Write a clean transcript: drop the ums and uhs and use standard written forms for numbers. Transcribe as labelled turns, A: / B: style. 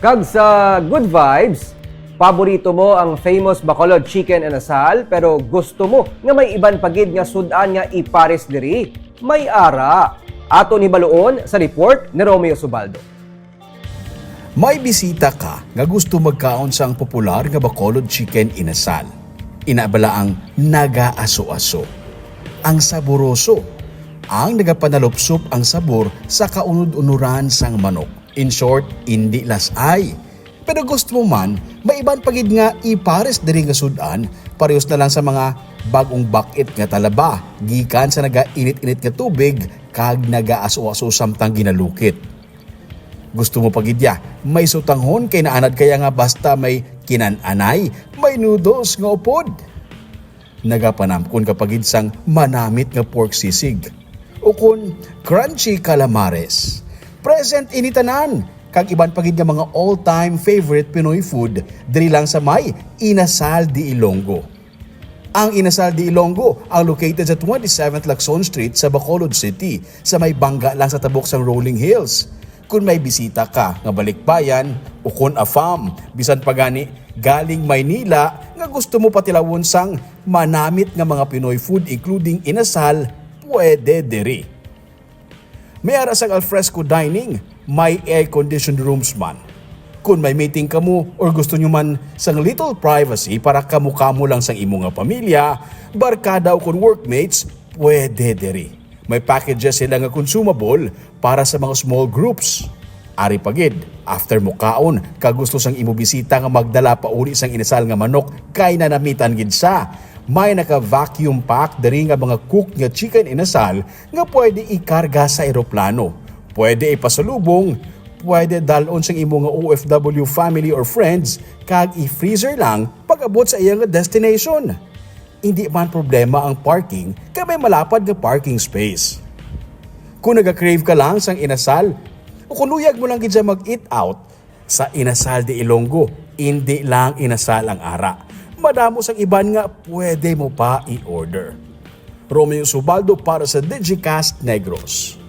A: Kag sa good vibes, paborito mo ang famous Bacolod chicken and asal pero gusto mo nga may iban pagid nga sudan nga ipares diri. May ara. Ato ni Baluon sa report ni Romeo Subaldo.
B: May bisita ka nga gusto magkaon sa ang popular nga Bacolod chicken inasal. Inabala ang naga-aso-aso. Ang saboroso. Ang nagapanalupsop ang sabor sa kaunod-unuran sang manok. In short, hindi lasay. Pero gusto mo man, may iban pagid nga ipares diri nga sudan, parehas na lang sa mga bagong bakit nga talaba, gikan sa naga-init-init nga tubig, kag naga-aso-aso samtang ginalukit. Gusto mo pagidya, may sutanghon kay naanad kaya nga basta may kinananay, may noodles nga upod. Nagapanamkon kapagid sang manamit nga pork sisig. Ukon crunchy calamares. Present initanan, kag iban pagid nga mga all-time favorite Pinoy food diri lang sa may Inasal de Ilonggo. Ang Inasal de Ilonggo ang located sa 27th Lacson Street sa Bacolod City, sa may bangga lang sa tabok sang Rolling Hills. Kung may bisita ka nga balikbayan o kung afam, bisan pagani galing Maynila nga gusto mo patilawon sang manamit nga mga Pinoy food including inasal, pwede diri. May ara sang alfresco dining, may air-conditioned rooms man. Kung may meeting ka mo or gusto nyo man sang little privacy para kamukamo lang sang imo nga pamilya, barkada o kung workmates, pwede diri. May packages sila nga consumable para sa mga small groups. Ari pagid, after mo kaon, kagusto sang imo bisita nga magdala pa uli sang inasal nga manok kay nanamitan gid sa. May naka-vacuum pack diri nga mga cook nga chicken inasal nga pwede ikarga sa eroplano. Pwede ipasalubong, pwede dalon sang imo nga OFW family or friends kag i-freezer lang pag-abot sa iyang destination. Hindi man problema ang parking kay may malapad nga parking space. Kung naga-crave ka lang sang inasal, o kung luyag mo lang gid sa mag-eat out, sa Inasal de Ilonggo, hindi lang inasal ang ara. Madamo sang iban nga pwede mo pa i-order. Romeo Subaldo para sa Digicast Negros.